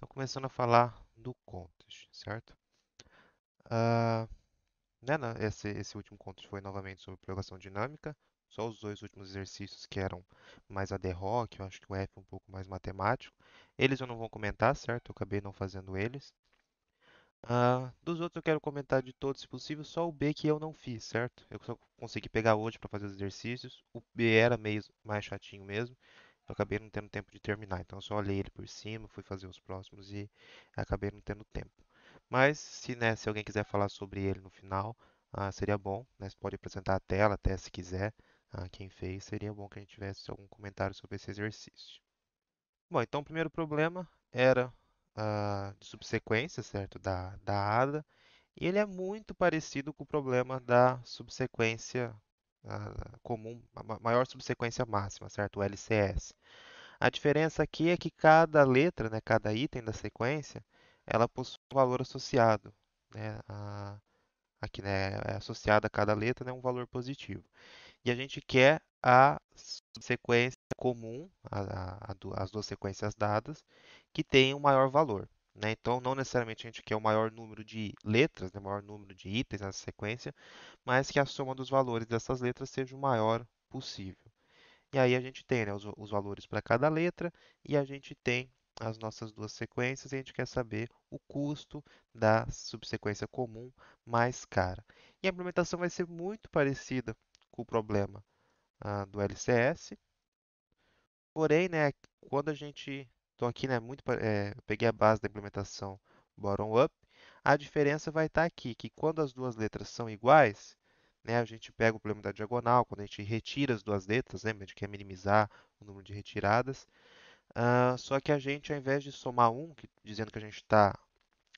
Então, começando a falar do contest, certo? Ah, esse último contest foi novamente sobre programação dinâmica. Só os dois últimos exercícios que eram mais ad hoc, eu acho que o F um pouco mais matemático. Eles eu não vou comentar, certo? Eu acabei não fazendo eles. Dos outros eu quero comentar de todos, se possível, só o B que eu não fiz, certo? Eu só consegui pegar hoje para fazer os exercícios. O B era meio mais chatinho mesmo. Eu acabei não tendo tempo de terminar, então eu só olhei ele por cima, fui fazer os próximos e acabei não tendo tempo. Mas se alguém quiser falar sobre ele no final, seria bom, né? Você pode apresentar a tela até se quiser, quem fez, seria bom que a gente tivesse algum comentário sobre esse exercício. Bom, então o primeiro problema era de subsequência, certo? Da ADA. E ele é muito parecido com o problema da subsequência comum, a maior subsequência máxima, certo? O LCS. A diferença aqui é que cada letra, né, cada item da sequência, ela possui um valor associado, né? Aqui, né, é associado a cada letra, né, um valor positivo. E a gente quer a subsequência comum, as duas sequências dadas, que tenham um maior valor. Né? Então, não necessariamente a gente quer o maior número de letras, né, o maior número de itens nessa sequência, mas que a soma dos valores dessas letras seja o maior possível. E aí a gente tem, né, os valores para cada letra e a gente tem as nossas duas sequências e a gente quer saber o custo da subsequência comum mais cara. E a implementação vai ser muito parecida com o problema do LCS. Porém, né, quando a gente estou aqui, né, eu peguei a base da implementação bottom-up, a diferença vai estar aqui, que quando as duas letras são iguais, né, a gente pega o problema da diagonal, quando a gente retira as duas letras, lembra, a gente quer minimizar o número de retiradas, só que a gente, ao invés de somar um, dizendo que a gente está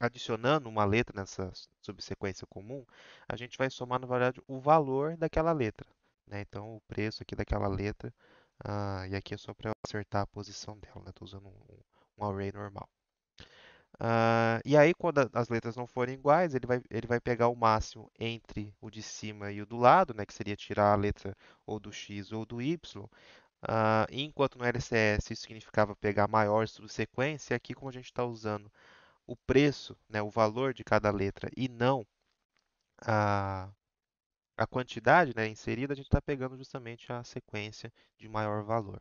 adicionando uma letra nessa subsequência comum, a gente vai somar, na verdade, o valor daquela letra. Né? Então, o preço aqui daquela letra, e aqui é só para eu acertar a posição dela, estou usando um array normal. E aí, quando as letras não forem iguais, ele vai pegar o máximo entre o de cima e o do lado, né, que seria tirar a letra ou do x ou do y. Enquanto no LCS isso significava pegar a maior subsequência, aqui como a gente está usando o preço, né, o valor de cada letra e não a, a quantidade, né, inserida, a gente está pegando justamente a sequência de maior valor.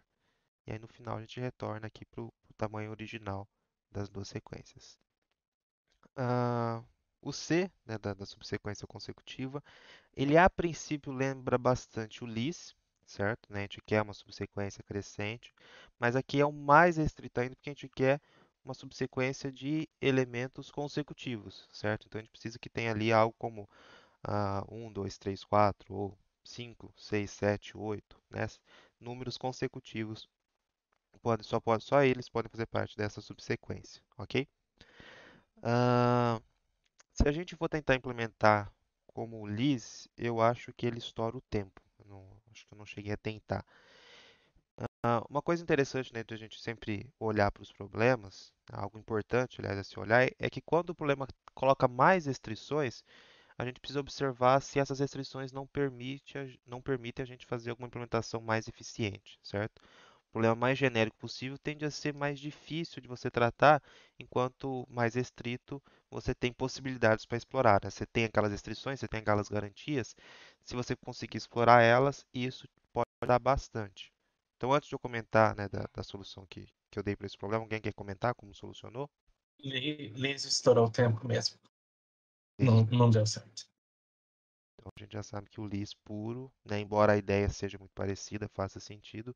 E aí no final a gente retorna aqui para o tamanho original das duas sequências. O C, né, da subsequência consecutiva, ele a princípio lembra bastante o lis, certo? Né? A gente quer uma subsequência crescente, mas aqui é o mais restrito ainda porque a gente quer uma subsequência de elementos consecutivos, certo? Então a gente precisa que tenha ali algo como 1, 2, 3, 4 ou 5, 6, 7, 8, né? Números consecutivos só eles podem fazer parte dessa subsequência, ok? Ah, Se a gente for tentar implementar como o lis, eu acho que ele estoura o tempo. Acho que eu não cheguei a tentar. Uma coisa interessante, né, de a gente sempre olhar para os problemas, algo importante, aliás, a se olhar, é que quando o problema coloca mais restrições, a gente precisa observar se essas restrições não permitem a gente fazer alguma implementação mais eficiente, certo? O problema mais genérico possível tende a ser mais difícil de você tratar, enquanto mais restrito você tem possibilidades para explorar, né? Você tem aquelas restrições, você tem aquelas garantias. Se você conseguir explorar elas, isso pode ajudar bastante. Então, antes de eu comentar, né, da solução que eu dei para esse problema, alguém quer comentar como solucionou? Liz estourou o tempo mesmo. Não, não deu certo. Então, a gente já sabe que o lis puro, né, embora a ideia seja muito parecida, faça sentido,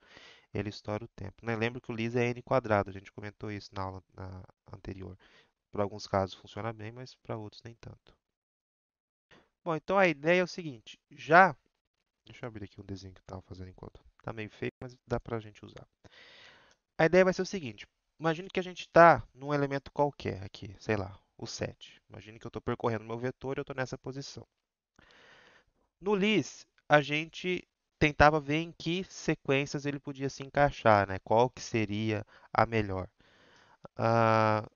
ele estoura o tempo. Né? Lembra que o lis é n quadrado, a gente comentou isso na aula anterior. Para alguns casos funciona bem, mas para outros nem tanto. Bom, então a ideia é o seguinte, deixa eu abrir aqui um desenho que eu estava fazendo enquanto. Está meio feio, mas dá para a gente usar. A ideia vai ser o seguinte, imagine que a gente está num elemento qualquer aqui, sei lá, o 7. Imagine que eu estou percorrendo meu vetor e eu estou nessa posição. No lis, a gente tentava ver em que sequências ele podia se encaixar, né? Qual que seria a melhor. Ah,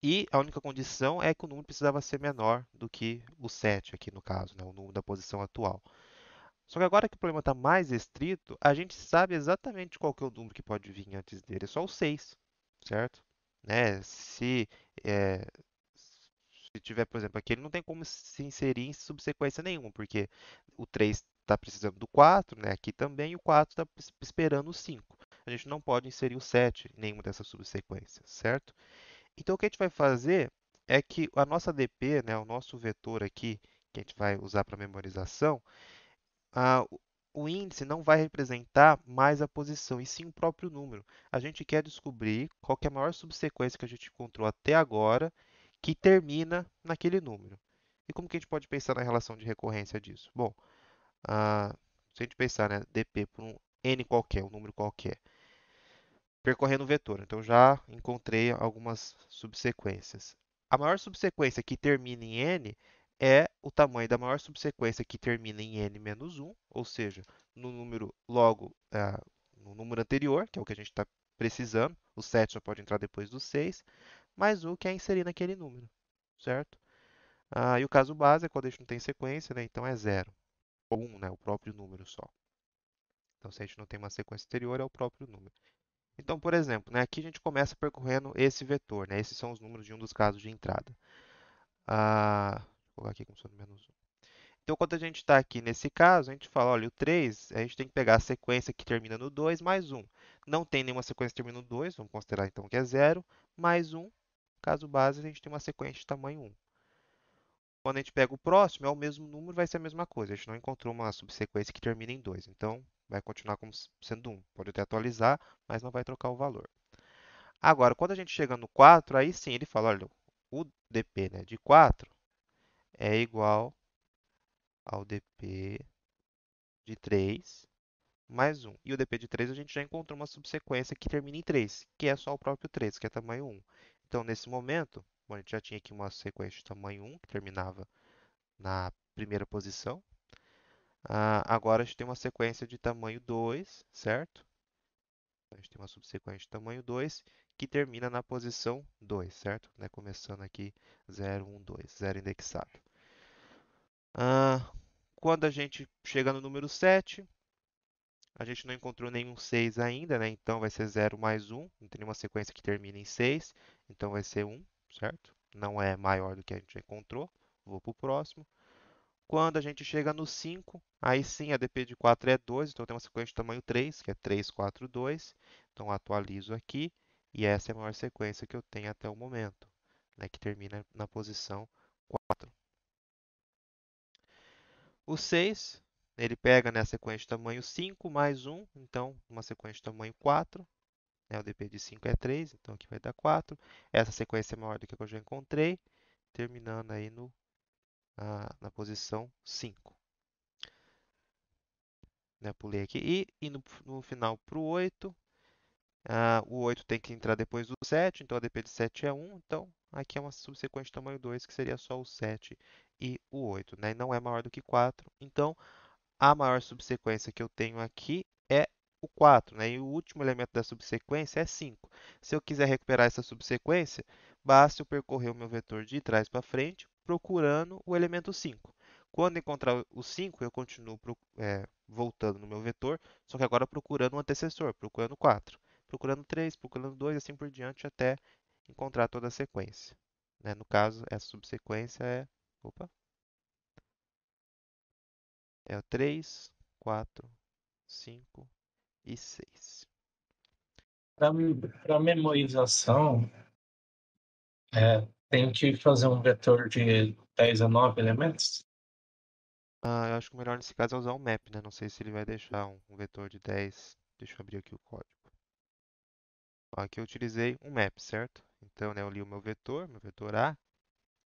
e a única condição é que o número precisava ser menor do que o 7 aqui no caso, né? O número da posição atual. Só que agora que o problema está mais restrito, a gente sabe exatamente qual que é o número que pode vir antes dele. É só o 6, certo? né? É, se tiver, por exemplo, aqui ele não tem como se inserir em subsequência nenhuma, porque o 3 está precisando do 4, né? Aqui também, e o 4 está esperando o 5. A gente não pode inserir o 7 em nenhuma dessas subsequências, certo? Então, o que a gente vai fazer é que a nossa DP, né, o nosso vetor aqui, que a gente vai usar para memorização, o índice não vai representar mais a posição, e sim o próprio número. A gente quer descobrir qual que é a maior subsequência que a gente encontrou até agora que termina naquele número. E como que a gente pode pensar na relação de recorrência disso? Bom, se a gente pensar, né, dp por um n qualquer, um número qualquer, percorrendo o vetor. Então já encontrei algumas subsequências. A maior subsequência que termina em n é o tamanho da maior subsequência que termina em n menos 1, ou seja, no número logo no número anterior, que é o que a gente está precisando. O 7 só pode entrar depois do 6, mais o que é inserir naquele número, certo? E o caso base é quando a gente não tem sequência, né? Então é zero, ou 1, né? O próprio número só. Então, se a gente não tem uma sequência anterior, é o próprio número. Então, por exemplo, né, aqui a gente começa percorrendo esse vetor, né? Esses são os números de um dos casos de entrada. Vou colocar aqui como sendo menos 1. Então, quando a gente está aqui nesse caso, a gente fala, olha, o 3, a gente tem que pegar a sequência que termina no 2 mais 1. Não tem nenhuma sequência que termina no 2, vamos considerar então que é zero, mais 1. Caso base, a gente tem uma sequência de tamanho 1. Quando a gente pega o próximo, é o mesmo número, vai ser a mesma coisa. A gente não encontrou uma subsequência que termina em 2, então vai continuar como sendo 1. Pode até atualizar, mas não vai trocar o valor. Agora, quando a gente chega no 4, aí sim ele fala, olha, o dp, né, de 4 é igual ao dp de 3 mais 1. E o dp de 3 a gente já encontrou uma subsequência que termina em 3, que é só o próprio 3, que é tamanho 1. Então, nesse momento, bom, a gente já tinha aqui uma sequência de tamanho 1, que terminava na primeira posição. Agora a gente tem uma sequência de tamanho 2, certo? A gente tem uma subsequência de tamanho 2 que termina na posição 2, certo? Né? Começando aqui 0, 1, 2, 0 indexado. Quando a gente chega no número 7, a gente não encontrou nenhum 6 ainda, né? Então vai ser 0 mais 1. Não tem nenhuma sequência que termine em 6, então vai ser 1, certo? Não é maior do que a gente já encontrou. Vou para o próximo. Quando a gente chega no 5, aí sim a dp de 4 é 2, então tem uma sequência de tamanho 3, que é 3, 4, 2. Então atualizo aqui, e essa é a maior sequência que eu tenho até o momento, né, que termina na posição 4. O 6, ele pega, né, a sequência de tamanho 5 mais 1, então uma sequência de tamanho 4. Né, o dp de 5 é 3, então aqui vai dar 4. Essa sequência é maior do que a que eu já encontrei, terminando aí na posição 5. Né, pulei aqui. E no final para o 8, o 8 tem que entrar depois do 7, então a dp de 7 é 1. Então, aqui é uma subsequência de tamanho 2, que seria só o 7 e o 8. Né? E não é maior do que 4. Então, a maior subsequência que eu tenho aqui é o 4, né? E o último elemento da subsequência é 5. Se eu quiser recuperar essa subsequência, basta eu percorrer o meu vetor de trás para frente, procurando o elemento 5. Quando encontrar o 5, eu continuo voltando no meu vetor, só que agora procurando o antecessor, procurando 4. Procurando 3, procurando 2, assim por diante, até encontrar toda a sequência. Né? No caso, essa subsequência é... Opa! É o 3, 4, 5 e 6. Para memorização, tem que fazer um vetor de 10 a 9 elementos. Eu acho que o melhor nesse caso é usar um map, né? Não sei se ele vai deixar um vetor de 10. Deixa eu abrir aqui o código. Ó, aqui eu utilizei um map, certo? Então, né, eu li o meu vetor A,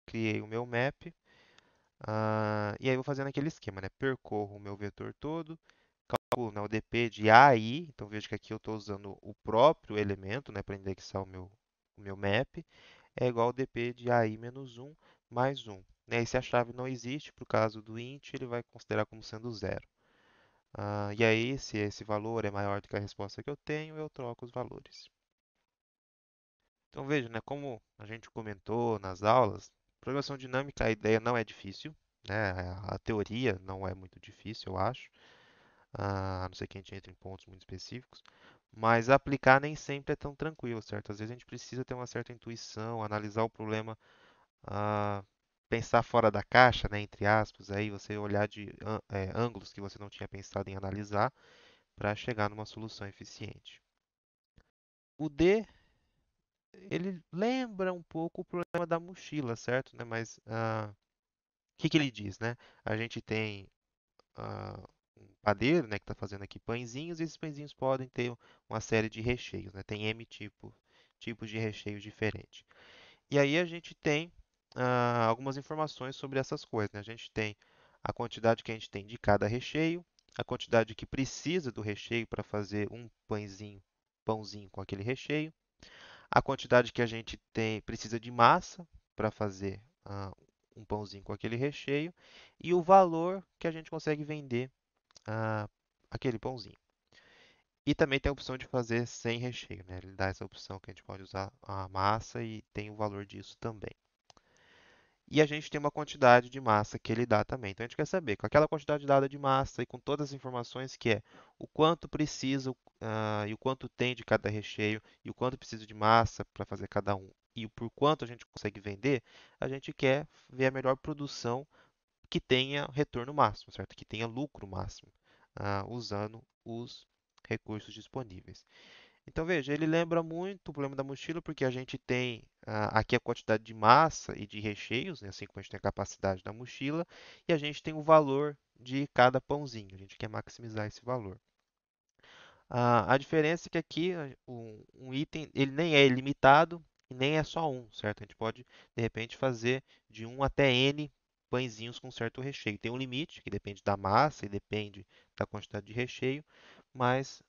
criei o meu map, e aí eu vou fazendo aquele esquema, né? Percorro o meu vetor todo, calculo, né, o dp de A a I, então vejo que aqui eu estou usando o próprio elemento, né, para indexar o meu map, é igual ao dp de AI menos 1 mais 1. Né? E se a chave não existe, para o caso do int, ele vai considerar como sendo zero. E aí, se esse valor é maior do que a resposta que eu tenho, eu troco os valores. Então veja, né, como a gente comentou nas aulas, programação dinâmica, a ideia não é difícil, né? A teoria não é muito difícil, eu acho, a não ser que a gente entre em pontos muito específicos, Mas aplicar nem sempre é tão tranquilo, certo? Às vezes a gente precisa ter uma certa intuição, analisar o problema, ah, pensar fora da caixa, né, entre aspas, aí você olhar de ângulos que você não tinha pensado em analisar para chegar numa solução eficiente. O D, ele lembra um pouco o problema da mochila, certo? Né? Mas o que que ele diz, né? A gente tem um padeiro, né, que está fazendo aqui pãezinhos, e esses pãezinhos podem ter uma série de recheios, né? Tem M tipos de recheios diferentes. E aí a gente tem algumas informações sobre essas coisas, né? A gente tem a quantidade que a gente tem de cada recheio, a quantidade que precisa do recheio para fazer um pãozinho com aquele recheio, a quantidade que a gente tem precisa de massa para fazer um pãozinho com aquele recheio e o valor que a gente consegue vender ah, aquele pãozinho. E também tem a opção de fazer sem recheio, né? Ele dá essa opção que a gente pode usar a massa e tem o valor disso também. E a gente tem uma quantidade de massa que ele dá também. Então a gente quer saber, com aquela quantidade dada de massa e com todas as informações que é o quanto precisa e o quanto tem de cada recheio e o quanto precisa de massa para fazer cada um e por quanto a gente consegue vender, a gente quer ver a melhor produção que tenha retorno máximo, certo? Que tenha lucro máximo, usando os recursos disponíveis. Então veja, ele lembra muito o problema da mochila porque a gente tem aqui a quantidade de massa e de recheios, né, assim como a gente tem a capacidade da mochila, e a gente tem o valor de cada pãozinho. A gente quer maximizar esse valor. A diferença é que aqui um item ele nem é ilimitado e nem é só um, certo? A gente pode de repente fazer de um até n pãezinhos com certo recheio. Tem um limite que depende da massa e depende da quantidade de recheio, mas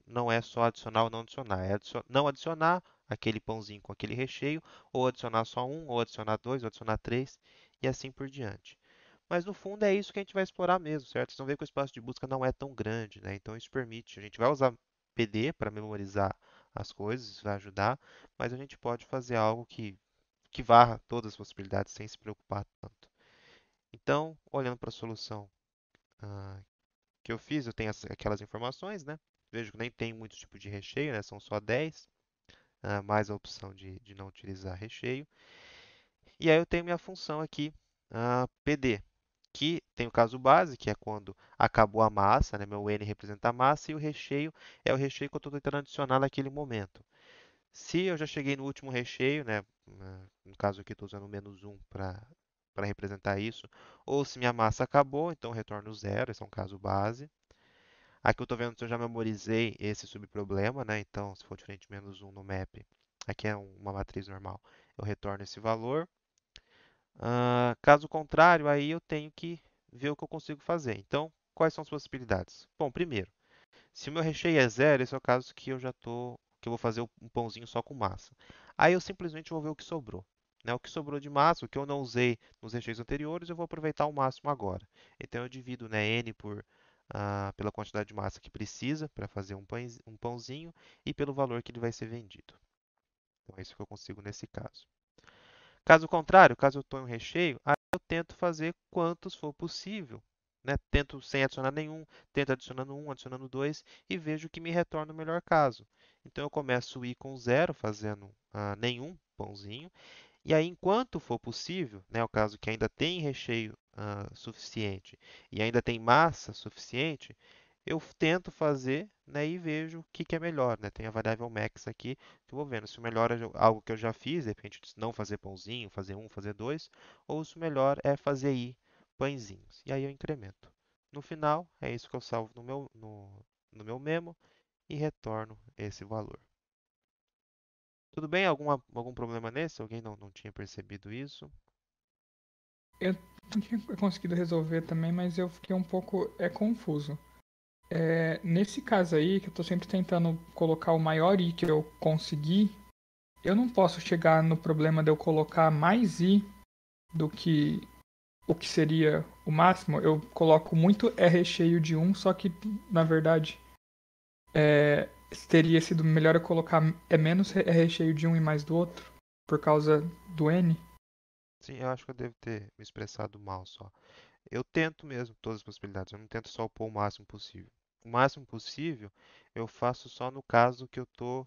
não é só adicionar ou não adicionar. É não adicionar aquele pãozinho com aquele recheio, ou adicionar só um, ou adicionar dois, ou adicionar três, e assim por diante. Mas no fundo é isso que a gente vai explorar mesmo, certo? Vocês vão ver que o espaço de busca não é tão grande, né? Então isso permite. A gente vai usar PD para memorizar as coisas, isso vai ajudar, mas a gente pode fazer algo que varra todas as possibilidades sem se preocupar tanto. Então, olhando para a solução ah, que eu fiz, eu tenho aquelas informações, né? Vejo que nem tem muito tipo de recheio, né? São só 10, mais a opção de não utilizar recheio. E aí eu tenho minha função aqui, PD, que tem o caso base, que é quando acabou a massa, né? Meu N representa a massa e o recheio é o recheio que eu estou tentando adicionar naquele momento. Se eu já cheguei no último recheio, né? No caso aqui estou usando o menos um para representar isso, ou se minha massa acabou, então eu retorno zero, esse é um caso base. Aqui eu estou vendo se eu já memorizei esse subproblema, né? Então, se for diferente de menos um no map, aqui é uma matriz normal, eu retorno esse valor. Caso contrário, aí eu tenho que ver o que eu consigo fazer. Então, quais são as possibilidades? Bom, primeiro, se o meu recheio é zero, esse é o caso que eu vou fazer um pãozinho só com massa. Aí eu simplesmente vou ver o que sobrou. Né? O que sobrou de massa, o que eu não usei nos recheios anteriores, eu vou aproveitar ao máximo agora. Então eu divido, né, n pela quantidade de massa que precisa para fazer um pãozinho e pelo valor que ele vai ser vendido. Então é isso que eu consigo nesse caso. Caso contrário, caso eu ponha um recheio, aí eu tento fazer quantos for possível. Né? Tento sem adicionar nenhum, tento adicionando um, adicionando dois e vejo o que me retorna o melhor caso. Então eu começo o i com zero, fazendo nenhum pãozinho, e aí, enquanto for possível, né, o caso que ainda tem recheio suficiente e ainda tem massa suficiente, eu tento fazer, né, e vejo o que é melhor, né? Tem a variável max aqui que eu vou vendo se o melhor é algo que eu já fiz, de repente não fazer pãozinho, fazer um, fazer dois, ou se o melhor é fazer aí pãezinhos. E aí eu incremento. No final, é isso que eu salvo no meu memo e retorno esse valor. Tudo bem? Algum problema nesse? Alguém não tinha percebido isso? Eu não tinha conseguido resolver também, mas eu fiquei um pouco confuso. Nesse caso aí, que eu tô sempre tentando colocar o maior i que eu conseguir, eu não posso chegar no problema de eu colocar mais i do que o que seria o máximo. Eu coloco muito recheio de um, só que na verdade teria sido melhor eu colocar menos recheio de um e mais do outro, por causa do n. Sim, eu acho que eu devo ter me expressado mal só. Eu tento mesmo todas as possibilidades, eu não tento só pôr o máximo possível. O máximo possível eu faço só no caso que eu estou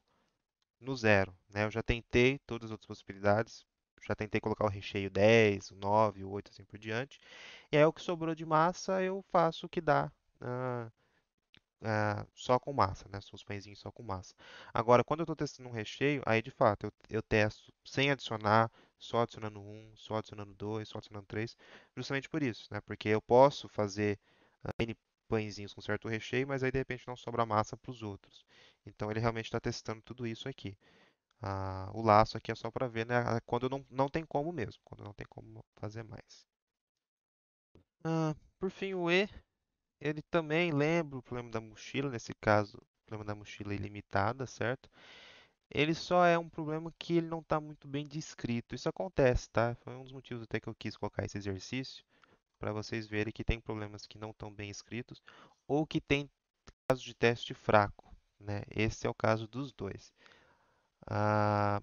no zero, né? Eu já tentei todas as outras possibilidades, já tentei colocar o recheio 10, o 9, o 8, assim por diante. E aí o que sobrou de massa eu faço o que dá ah, só com massa, né? São os pãezinhos só com massa. Agora, quando eu estou testando um recheio, aí de fato eu testo sem adicionar, só adicionando um, só adicionando dois, só adicionando três, justamente por isso, né? Porque eu posso fazer N pãezinhos com certo recheio, mas aí de repente não sobra massa para os outros. Então ele realmente está testando tudo isso aqui. O laço aqui é só para ver, né? Quando não tem como mesmo, quando não tem como fazer mais. Por fim, o E, ele também lembra o problema da mochila, nesse caso, o problema da mochila ilimitada, certo? Ele só é um problema que ele não está muito bem descrito. Isso acontece, tá? Foi um dos motivos até que eu quis colocar esse exercício, para vocês verem que tem problemas que não estão bem escritos ou que tem caso de teste fraco, né? Esse é o caso dos dois.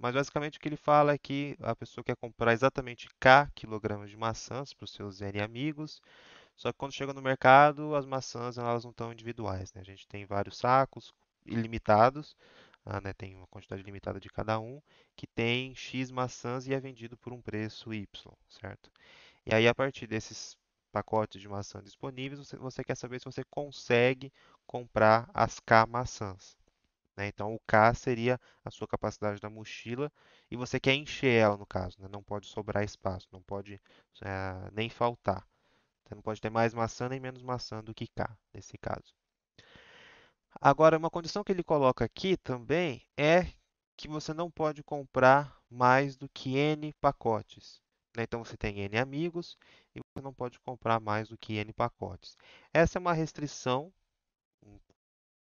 Mas basicamente o que ele fala é que a pessoa quer comprar exatamente K quilogramas de maçãs para os seus N amigos, só que quando chega no mercado, as maçãs elas não estão individuais, né? A gente tem vários sacos ilimitados, né? Tem uma quantidade limitada de cada um, que tem X maçãs e é vendido por um preço Y, certo? E aí, a partir desses pacotes de maçã disponíveis, você quer saber se você consegue comprar as K maçãs, né? Então, o K seria a sua capacidade da mochila e você quer encher ela, no caso, né? Não pode sobrar espaço, não pode nem faltar. Você não pode ter mais maçã nem menos maçã do que K, nesse caso. Agora, uma condição que ele coloca aqui também é que você não pode comprar mais do que N pacotes, né? Então, você tem N amigos e você não pode comprar mais do que N pacotes. Essa é uma restrição,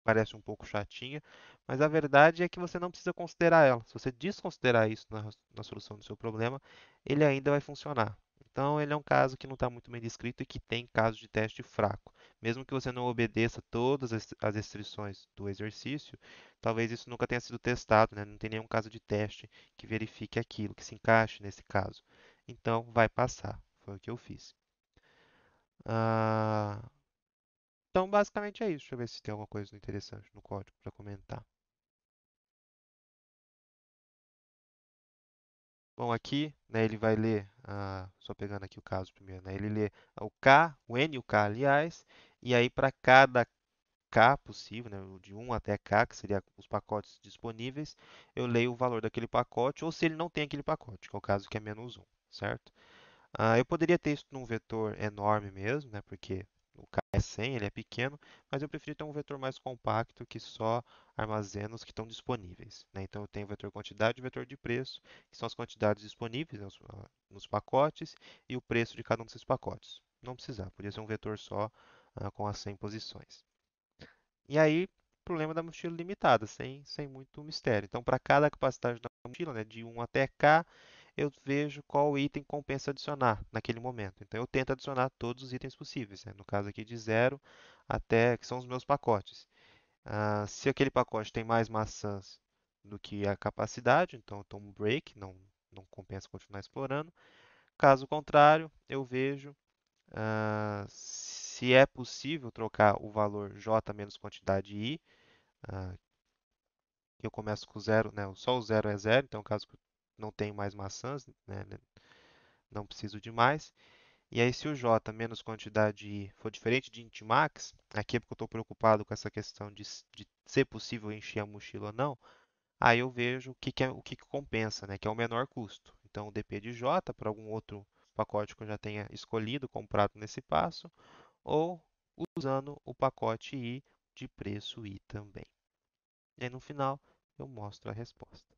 parece um pouco chatinha, mas a verdade é que você não precisa considerar ela. Se você desconsiderar isso na solução do seu problema, ele ainda vai funcionar. Então, ele é um caso que não está muito bem descrito e que tem caso de teste fraco. Mesmo que você não obedeça todas as restrições do exercício, talvez isso nunca tenha sido testado, né? Não tem nenhum caso de teste que verifique aquilo, que se encaixe nesse caso. Então, vai passar. Foi o que eu fiz. Ah, então, basicamente é isso. Deixa eu ver se tem alguma coisa interessante no código para comentar. Bom, aqui, né, ele vai ler, só pegando aqui o caso primeiro, né, ele lê o K, o N e o K, aliás, e aí para cada K possível, né, de 1 até K, que seria os pacotes disponíveis, eu leio o valor daquele pacote, ou se ele não tem aquele pacote, que é o caso que é menos 1, certo? Eu poderia ter isso num vetor enorme mesmo, né, porque o K é 100, ele é pequeno, mas eu prefiro ter um vetor mais compacto que só armazena os que estão disponíveis, né? Então eu tenho o vetor quantidade e o vetor de preço, que são as quantidades disponíveis, né, nos pacotes, e o preço de cada um desses pacotes. Não precisar, podia ser um vetor só com as 100 posições. E aí, problema da mochila limitada, sem muito mistério. Então, para cada capacidade da mochila, né, de 1 até K, eu vejo qual item compensa adicionar naquele momento. Então, eu tento adicionar todos os itens possíveis, né? No caso aqui de 0 até, que são os meus pacotes. Se aquele pacote tem mais maçãs do que a capacidade, então eu tomo um break, não compensa continuar explorando. Caso contrário, eu vejo se é possível trocar o valor J menos quantidade I, ah, que eu começo com zero, né? Só o zero é zero, então caso que eu não tenho mais maçãs, né, não preciso de mais. E aí se o J menos quantidade I for diferente de int max, aqui é porque eu estou preocupado com essa questão de ser possível encher a mochila ou não, aí eu vejo o que compensa, né? Que é o menor custo. Então o dp de J para algum outro pacote que eu já tenha escolhido, comprado nesse passo, ou usando o pacote I de preço I também. E aí no final eu mostro a resposta.